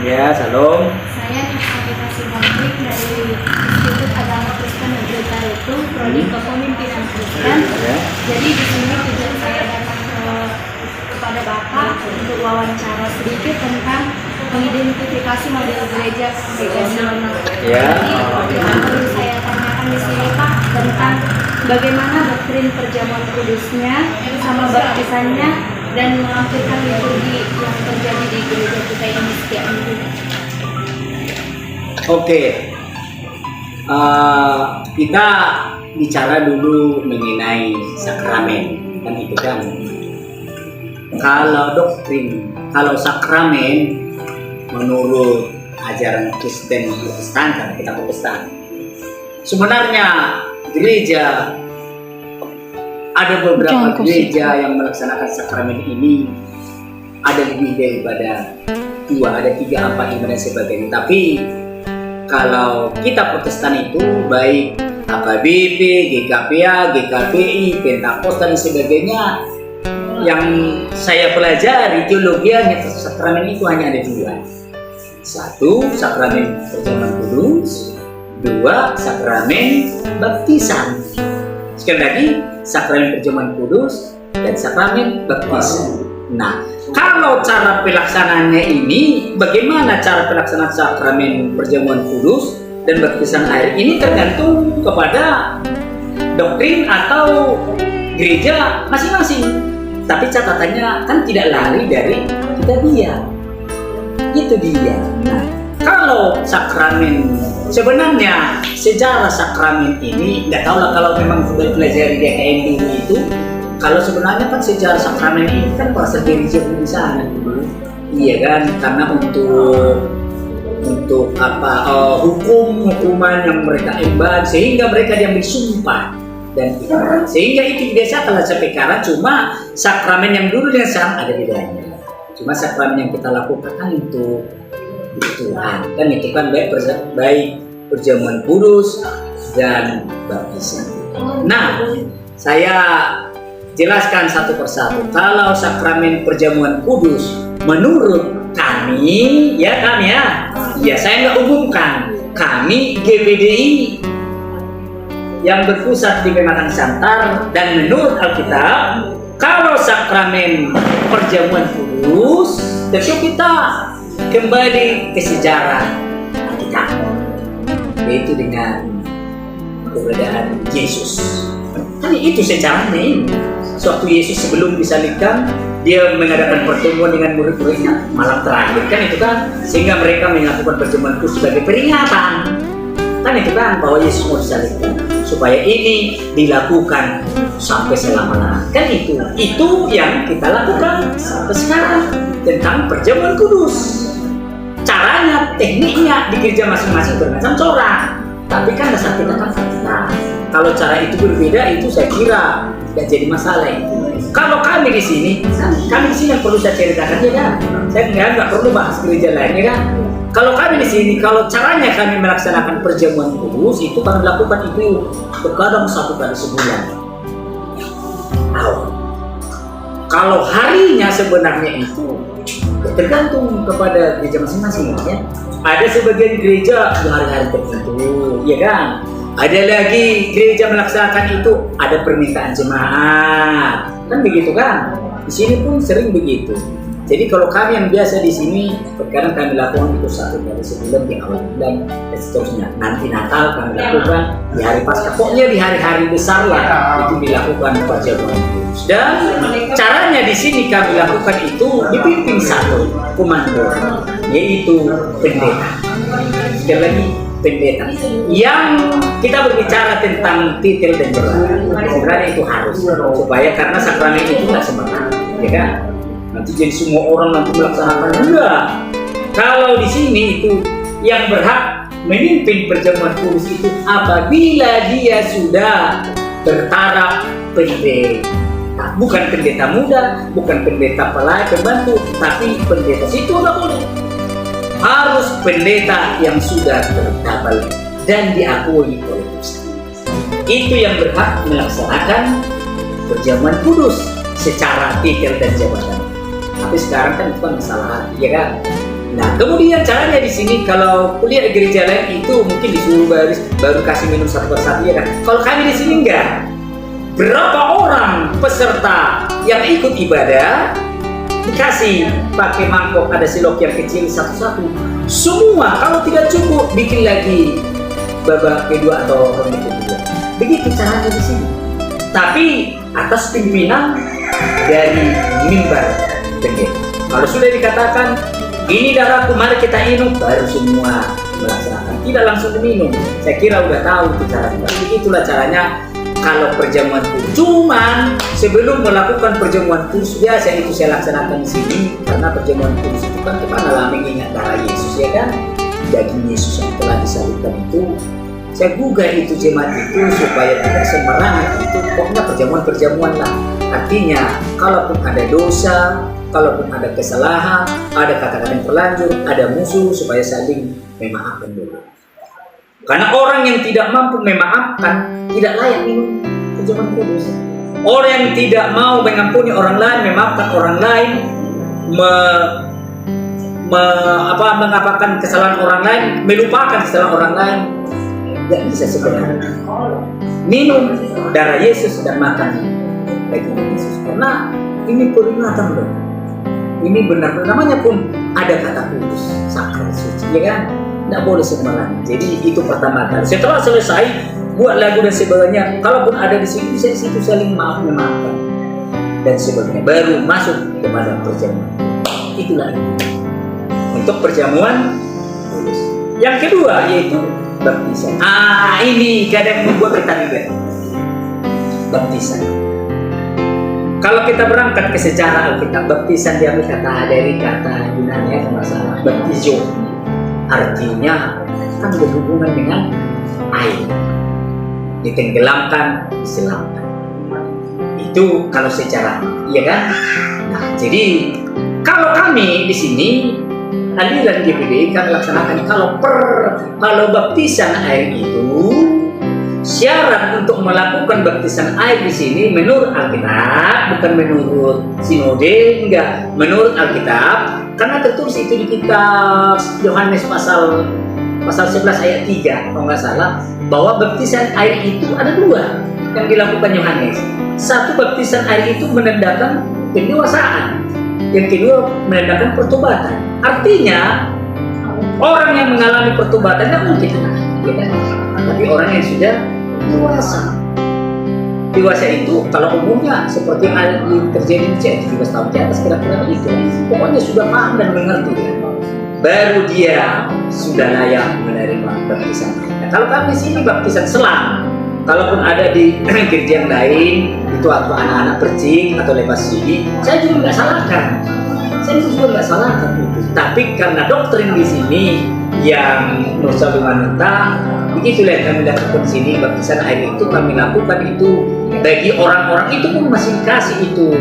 Ya, salam. Saya Aplikasi Konflik dari Institut Agama Kristen Negeri Taritu, Prodi Kepemimpinan Kristen. Ya. Jadi di sini tujuan saya datang kepada Bapak untuk wawancara sedikit tentang mengidentifikasi model gereja Kongregasional. Ya. Jadi yang perlu saya tanyakan di sini Pak tentang bagaimana doktrin perjamuan kudusnya sama baptisannya dan melampirkan liturgi yang terjadi di gereja kita ini setiap minggu. Oke. Kita bicara dulu mengenai sakramen, kan itu kan. Kalau doktrin, kalau sakramen menurut ajaran Kristen Protestan, karena kita Protestan, sebenarnya gereja ada beberapa gereja yang melaksanakan sakramen ini ada lebih daripada 2, ada 3, 4, 5 dan sebagainya. Tapi kalau kita Protestan itu baik AKBP, GKPA, GKPI, Pentakosta dan sebagainya, yang saya pelajari teologianya sakramen itu hanya ada 2. 1, sakramen perjamuan kudus. 2, sakramen baptisan. Sekali lagi, sakramen perjamuan kudus dan sakramen baptisan. Nah, kalau cara pelaksanaannya ini, bagaimana cara pelaksanaan sakramen perjamuan kudus dan baptisan air ini tergantung kepada doktrin atau gereja masing-masing. Tapi catatannya kan tidak lari dari kita dia. Itu dia. Nah, kalau sakramen sebenarnya sejarah sakramen ini nggak tahu lah kalau memang sudah pelajari DKM dulu itu. Kalau sebenarnya kan sejarah sakramen ini kan berasal dari Jepang di sana dulu. Iya kan, karena untuk hukuman yang mereka emban sehingga mereka diambil sumpah dan ibarat. Sehingga itu biasa kalau sampai sekarang, cuma sakramen yang dulu dan sekarang ada bedanya. Cuma sakramen yang kita lakukan kan untuk Tuhan, kan itu kan baik perjamuan kudus dan baptisan. Nah, saya jelaskan satu persatu. Kalau sakramen perjamuan kudus menurut kami ya, saya nggak umumkan. Kami GPDI yang berpusat di Pematang Siantar, dan menurut Alkitab, kalau sakramen perjamuan kudus, tentu kita kembali ke sejarah kita, yaitu dengan keberadaan Yesus. Kan itu sejarahnya ini. Suatu Yesus sebelum disalibkan, dia mengadakan pertemuan dengan murid-muridnya malam terakhir, kan itu kan, sehingga mereka melakukan perjamuan kudus sebagai peringatan. Kan itu kan bahwa Yesus mau disalibkan, supaya ini dilakukan sampai selama-lamanya. Kan itu yang kita lakukan sampai sekarang tentang perjamuan kudus. Caranya, tekniknya di gereja masing-masing bermacam corak. Tapi kan dasar kita kan kita. Kalau cara itu berbeda, itu saya kira tidak jadi masalah itu. Kalau kami di sini yang perlu saya ceritakan ya kan. Saya nggak perlu bahas gereja lain ya kan. Kalau kami di sini, kalau caranya kami melaksanakan perjamuan kudus itu kami lakukan itu terkadang 1 kali sebulan. Kalau harinya sebenarnya itu tergantung kepada gereja masing-masing ya. Ada sebagian gereja di hari-hari tertentu, ya kan. Ada lagi gereja melaksanakan itu ada permintaan jemaat, kan begitu kan. Di sini pun sering begitu. Jadi kalau kami yang biasa di sini, terkadang kami lakukan itu 1 kali sebulan di awal bulan dan seterusnya. Nanti Natal kami lakukan, di hari Paskah, pokoknya di hari-hari besar lah itu dilakukan perjamuan kudus. Dan caranya di sini kami lakukan itu dipimpin 1 komando, yaitu pendeta. Sekali lagi, pendeta. Yang kita berbicara tentang titel dan jabatan, sebenarnya itu harus supaya karena sakramen itu nggak sembarangan, ya kan? Nanti jadi semua orang nanti melaksanakan. Enggak. Kalau di sini itu yang berhak memimpin perjamuan kudus itu apabila dia sudah bertaraf pendeta. Bukan pendeta muda, bukan pendeta pelayan pembantu, tapi pendeta situ nggak boleh. Harus pendeta yang sudah tertabal dan diakui oleh Kristen. Itu yang berhak melaksanakan perjamuan kudus secara titel dan jabatan. Tapi sekarang kan itu kan masalah hati, ya kan? Nah, kemudian caranya di sini kalau kuliah di gereja lain itu mungkin disuruh baru kasih minum satu persatu ya kan. Kalau kami di sini enggak. Berapa orang peserta yang ikut ibadah dikasih pakai mangkok ada silok yang kecil satu-satu. Semua kalau tidak cukup bikin lagi babak kedua atau ronde kedua. Begitu caranya di sini. Tapi atas pimpinan dari mimbar pendeta. Kalau sudah dikatakan ini darahku, mari kita minum, baru semua melaksanakan. Tidak langsung diminum. Saya kira udah tahu itu caranya. Itulah caranya kalau perjamuan kudus. Cuman sebelum melakukan perjamuan kudus biasa itu saya laksanakan di sini karena perjamuan kudus itu kan kita lah mengingat darah Yesus ya kan, daging Yesus yang telah disalibkan itu. Saya gugah itu jemaat itu supaya tidak sembarangan itu. Pokoknya perjamuan lah. Artinya kalaupun ada dosa, kalaupun ada kesalahan, ada kata-kata yang terlanjur, ada musuh, supaya saling memaafkan dulu. Karena orang yang tidak mampu memaafkan tidak layak minum perjamuan kudus. Orang yang tidak mau mengampuni orang lain, memaafkan orang lain, mengapakan kesalahan orang lain, melupakan kesalahan orang lain, tidak bisa sebenarnya minum darah Yesus dan makan daging Yesus. Karena ini peringatan loh. Ini benar-benar namanya pun ada kata kudus, sakral suci, ya kan? Tidak boleh sembarangan. Jadi itu pertama kali. Setelah selesai buat lagu dan sebagainya, kalaupun ada di situ, bisa di situ saling memaafkan dan sebagainya. Baru masuk kepada perjamuan. Itulah itu. Untuk perjamuan kudus. Yang kedua yaitu baptisan. Ini kadang membuat kita ribet. Baptisan. Kalau kita berangkat ke sejarah Alkitab, baptisan diambil dari kata Yunani ya, masalah baptizo. Artinya kan berhubungan dengan air, ditenggelamkan, diselamkan. Itu kalau secara, iya kan? Nah, jadi kalau kami di sini aliran GPD kami laksanakan kalau baptisan air itu syarat untuk melakukan baptisan air di sini menurut Alkitab, bukan menurut sinode, enggak, menurut Alkitab. Karena tertulis itu di kitab Yohanes pasal 11 ayat 3 kalau nggak salah, bahwa baptisan air itu ada dua yang dilakukan Yohanes. Satu, baptisan air itu menandakan pendewasaan, yang kedua menandakan pertobatan. Artinya orang yang mengalami pertobatan tidak mungkin ya kan? Tapi orang yang sudah dewasa. Dewasa itu kalau umumnya seperti yang terjadi di 17 tahun ke atas kira-kira begitu. Pokoknya sudah paham dan mengerti ya. Baru dia sudah layak menerima baptisan. Nah, kalau kami sini baptisan selang. Kalaupun ada di gereja yang lain itu atau anak-anak percik atau lepas sini, saya juga nggak salahkan. Saya juga nggak salahkan itu. Tapi karena doktrin di sini yang Nusa Wanita, begitulah yang kami lakukan di sini. Baptisan air itu kami lakukan itu bagi orang-orang itu pun masih kasih itu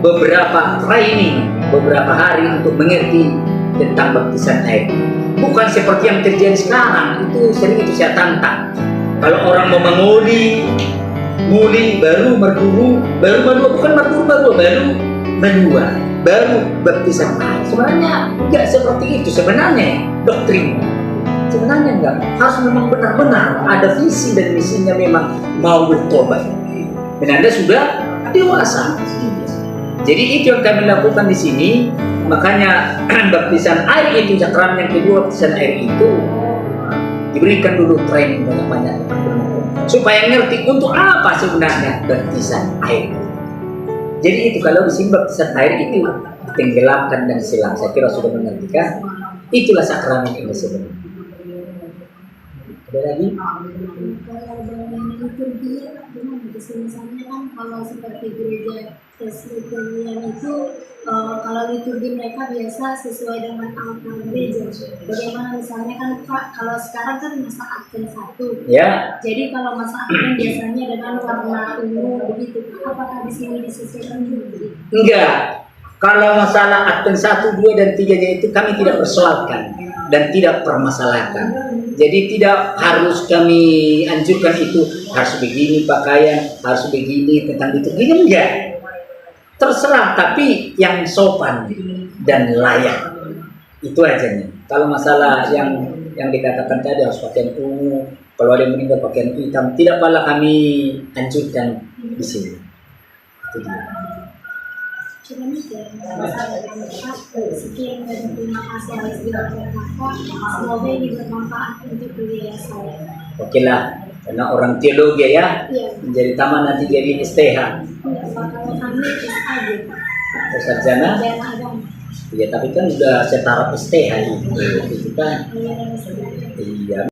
beberapa training, beberapa hari untuk mengerti tentang baptisan air. Bukan seperti yang terjadi sekarang. Itu sering itu saya tantang. Kalau orang mau menguli baru merguru, baru merdua, bukan merguru baru merdua, baru baptisan air. Sebenarnya enggak seperti itu. Sebenarnya doktrin sebenarnya enggak, harus memang benar-benar ada visi dan misinya, memang mau bertobat dan Anda sudah dewasa. Jadi itu yang kami lakukan di sini. Makanya baptisan air itu, sakramen yang kedua baptisan air itu diberikan dulu training banyak-banyak supaya ngerti untuk apa sebenarnya baptisan air. Jadi itu kalau di sini baptisan air itu ditenggelamkan dan silam. Saya kira sudah mengerti kan? Itulah sakramen ini sebenarnya. Ada lagi? Misalnya kan kalau seperti gereja Presbyterian itu kalau liturgi mereka biasa sesuai dengan altar gereja. Bagaimana misalnya kan Pak, kalau sekarang kan masa Advent 1. Ya. Jadi kalau masa Advent biasanya dengan warna ungu begitu. Apakah di sini disesuaikan juga? Enggak. Kalau masalah Advent 1, 2 dan 3-nya itu kami tidak persoalkan dan tidak permasalahkan. Jadi tidak harus kami anjurkan itu harus begini pakaian, harus begini tentang itu. Ini enggak. Terserah, tapi yang sopan dan layak. Itu aja nih. Kalau masalah yang dikatakan tadi harus pakaian ungu, kalau ada yang meninggal pakaian hitam, tidak pala kami anjurkan di sini. Itu dia. Cuma sekian dan terima kasih atas dilakukan. Semoga ini bermanfaat untuk kuliah saya. Oke lah, karena orang teologi ya, Iya. menjadi taman nanti jadi STH, Enggak, Pak. Kalau kami aja, sarjana. sarjana agama. Iya, tapi kan udah setara STH itu kan. Iya, dan sebagainya. Iya.